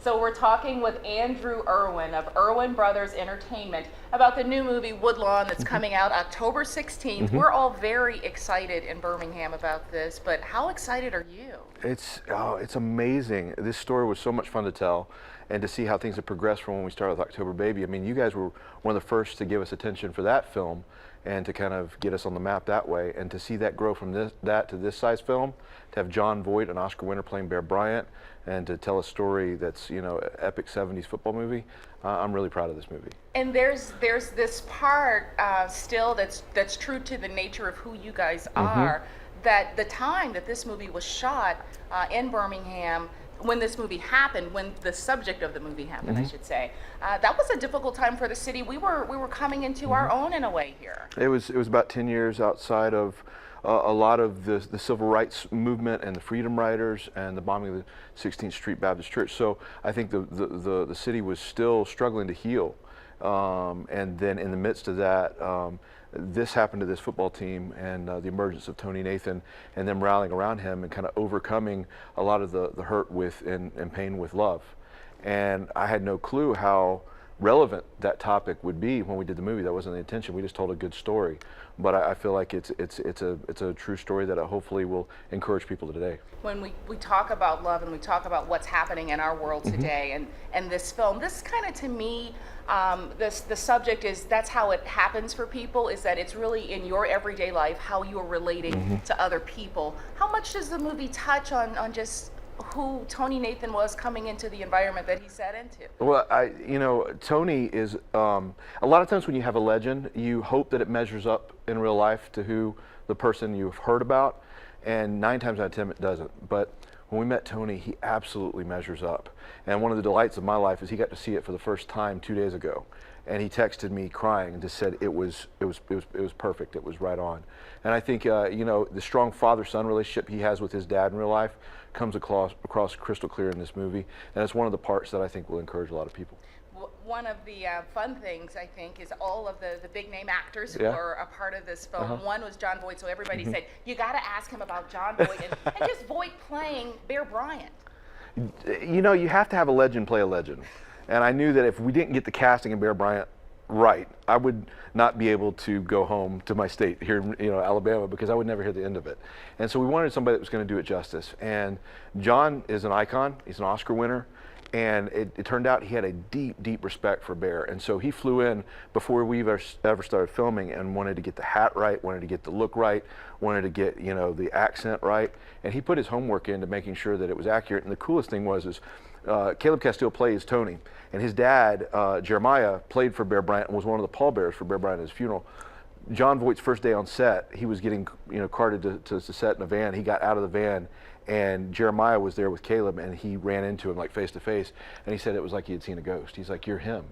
So we're talking with Andrew Irwin of Irwin Brothers Entertainment about the new movie Woodlawn that's coming out October 16th. We're all very excited in Birmingham about this, but how excited are you? It's amazing. This story was so much fun to tell, and to see how things have progressed from when we started with October Baby. I mean, you guys were one of the first to give us attention for that film and to kind of get us on the map that way, and to see that grow from that to this size film, to have Jon Voight, an Oscar winner, playing Bear Bryant, and to tell a story that's, you know, epic 70s football movie. I'm really proud of this movie. And there's this part still that's true to the nature of who you guys are, that the time that this movie was shot in Birmingham, when this movie happened, when the subject of the movie happened, I should say, that was a difficult time for the city. We were coming into our own in a way here. It was about 10 years outside of a lot of the civil rights movement and the Freedom Riders and the bombing of the 16th Street Baptist Church. So I think the city was still struggling to heal. And then in the midst of that, this happened to this football team, and the emergence of Tony Nathan and them rallying around him and kind of overcoming a lot of the hurt with and pain with love. And I had no clue how relevant that topic would be when we did the movie. That wasn't the intention. We just told a good story. But I feel like it's a true story that hopefully will encourage people today. When we talk about love and we talk about what's happening in our world today, and this film, this kind of, to me, the subject is, that's how it happens for people, is that it's really in your everyday life, how you are relating to other people. How much does the movie touch on just who Tony Nathan was coming into the environment that he set into? Well, Tony is, a lot of times when you have a legend, you hope that it measures up in real life to who the person you've heard about, and 9 times out of 10 it doesn't. But when we met Tony, he absolutely measures up. And one of the delights of my life is he got to see it for the first time 2 days ago. And he texted me crying and just said it was perfect. It was right on. And I think the strong father-son relationship he has with his dad in real life comes across crystal clear in this movie, and it's one of the parts that I think will encourage a lot of people. One of the fun things, I think, is all of the big name actors who are a part of this film. One was Jon Voight, so everybody said, you got to ask him about Jon Voight, and just Voight playing Bear Bryant. You know, you have to have a legend play a legend. And I knew that if we didn't get the casting of Bear Bryant right, I would not be able to go home to my state here in Alabama, because I would never hear the end of it. And so we wanted somebody that was going to do it justice. And Jon is an icon. He's an Oscar winner. And it turned out he had a deep, deep respect for Bear. And so he flew in before we ever started filming and wanted to get the hat right, wanted to get the look right, wanted to get, the accent right. And he put his homework into making sure that it was accurate. And the coolest thing was Caleb Castile plays Tony. And his dad, Jeremiah, played for Bear Bryant and was one of the pallbearers for Bear Bryant at his funeral. Jon Voight's first day on set, he was getting carted to set in a van. He got out of the van, and Jeremiah was there with Caleb, and he ran into him like face to face, and he said it was like he had seen a ghost. He's like, "You're him."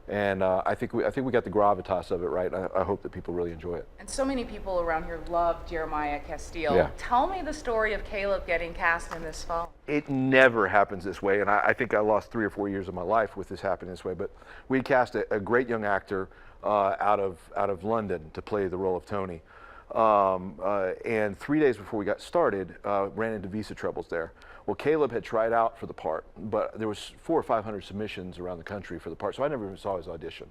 And I think we got the gravitas of it right. I hope that people really enjoy it. And so many people around here love Jeremiah Castile. Yeah. Tell me the story of Caleb getting cast in this film. It never happens this way, and I think I lost 3 or 4 years of my life with this happening this way. But we cast a great young actor out of London to play the role of Tony. And 3 days before we got started, ran into visa troubles there. Well, Caleb had tried out for the part, but there was 400 or 500 submissions around the country for the part, so I never even saw his audition.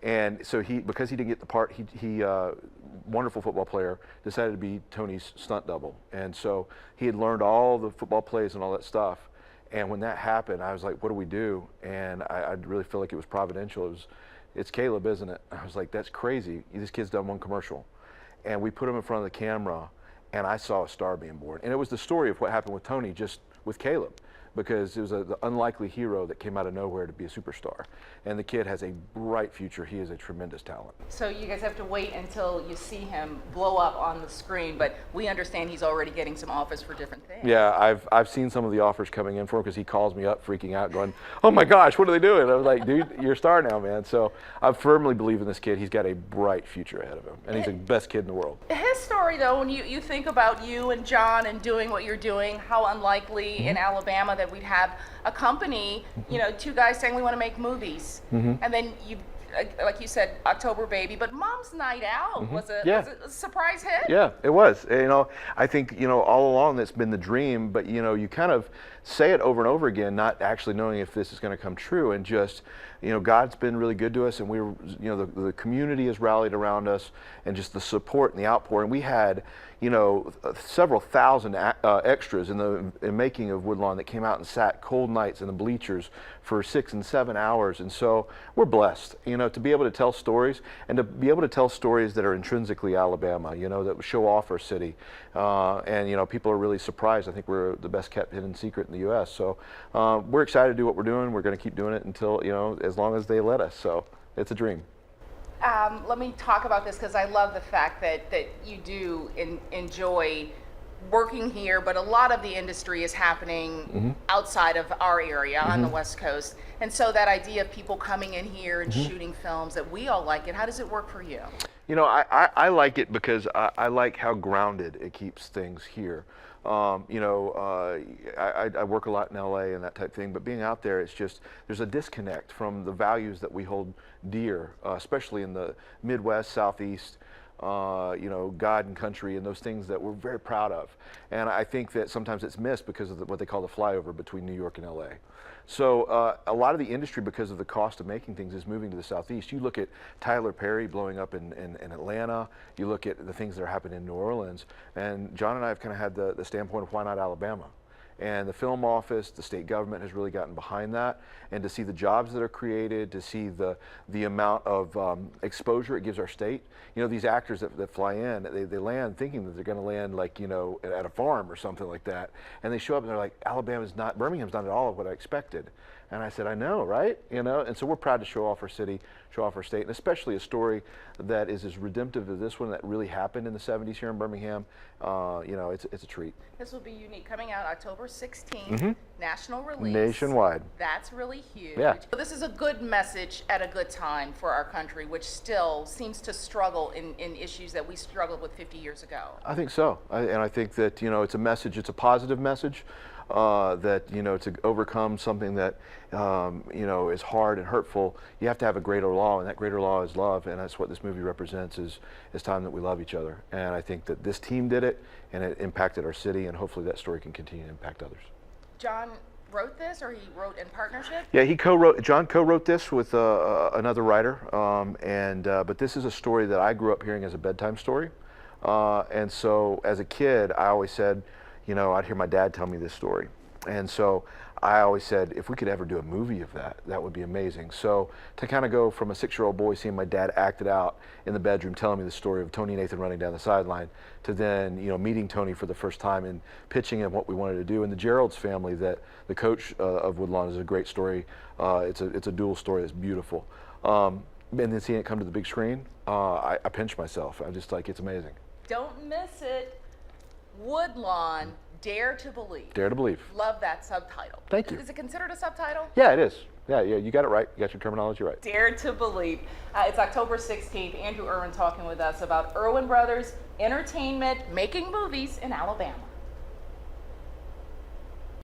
And so because he didn't get the part, he wonderful football player, decided to be Tony's stunt double. And so he had learned all the football plays and all that stuff. And when that happened, I was like, what do we do? And I really feel like it was providential. It's Caleb, isn't it? I was like, that's crazy. This kid's done one commercial. And we put him in front of the camera, and I saw a star being born. And it was the story of what happened with Tony, just with Caleb, because it was the unlikely hero that came out of nowhere to be a superstar. And the kid has a bright future. He is a tremendous talent. So you guys have to wait until you see him blow up on the screen, but we understand he's already getting some offers for different things. Yeah, I've seen some of the offers coming in for him, because he calls me up freaking out going, oh my gosh, what are they doing? I was like, dude, you're a star now, man. So I firmly believe in this kid. He's got a bright future ahead of him, and he's the best kid in the world. His story, though, when you think about you and Jon and doing what you're doing, how unlikely in Alabama that we'd have a company, 2 guys saying we want to make movies, and then you, like you said, October Baby, but Mom's Night Out was a surprise hit. Yeah, it was. I think all along that's been the dream, but you kind of say it over and over again, not actually knowing if this is going to come true, and just, God's been really good to us, and the community has rallied around us, and just the support and the outpouring. We had, several thousand extras in the making of Woodlawn that came out and sat cold nights in the bleachers for 6 and 7 hours, and so we're blessed, to be able to tell stories, and to be able to tell stories that are intrinsically Alabama, that show off our city, and people are really surprised. I think we're the best kept hidden secret in the U.S. So we're excited to do what we're doing. We're going to keep doing it until, as long as they let us. So it's a dream. Let me talk about this because I love the fact that you do enjoy working here, but a lot of the industry is happening outside of our area on the West Coast. And so that idea of people coming in here and shooting films, that we all like it. How does it work for you? I like it because I like how grounded it keeps things here. I work a lot in LA and that type of thing, but being out there, it's just, there's a disconnect from the values that we hold dear, especially in the Midwest, Southeast, God and country, and those things that we're very proud of. And I think that sometimes it's missed because of what they call the flyover between New York and LA. So a lot of the industry, because of the cost of making things, is moving to the Southeast. You look at Tyler Perry blowing up in Atlanta, you look at the things that are happening in New Orleans, and John and I have kind of had the standpoint of why not Alabama? And the film office, the state government has really gotten behind that, and to see the jobs that are created, to see the amount of exposure it gives our state. These actors that fly in, they land thinking that they're going to land like, at a farm or something like that, and they show up and they're like, Birmingham's not at all of what I expected. And I said, I know, right? And so we're proud to show off our city, show off our state, and especially a story that is as redemptive as this one that really happened in the 70s here in Birmingham. It's a treat. This will be unique. Coming out October 16th, national release. Nationwide. That's really huge. Yeah. So this is a good message at a good time for our country, which still seems to struggle in issues that we struggled with 50 years ago. I think so. And I think that, it's a message, it's a positive message. That to overcome something that is hard and hurtful, you have to have a greater law, and that greater law is love, and that's what this movie represents, is time that we love each other. And I think that this team did it, and it impacted our city, and hopefully that story can continue to impact others. John wrote this, or he wrote in partnership? Yeah, John co-wrote this with another writer, but this is a story that I grew up hearing as a bedtime story, and so as a kid I always said, I'd hear my dad tell me this story. And so I always said, if we could ever do a movie of that, that would be amazing. So to kind of go from a 6-year-old boy seeing my dad act it out in the bedroom, telling me the story of Tony and Nathan running down the sideline, to then, meeting Tony for the first time and pitching him what we wanted to do. And the Gerald's family, that the coach of Woodlawn, is a great story. It's a dual story that's beautiful. And then seeing it come to the big screen, I pinch myself. I'm just like, it's amazing. Don't miss it. Woodlawn, Dare to Believe. Dare to Believe. Love that subtitle. Thank you. Is it considered a subtitle? Yeah, it is. Yeah, you got it right. You got your terminology right. Dare to Believe. It's October 16th. Andrew Irwin talking with us about Irwin Brothers Entertainment making movies in Alabama.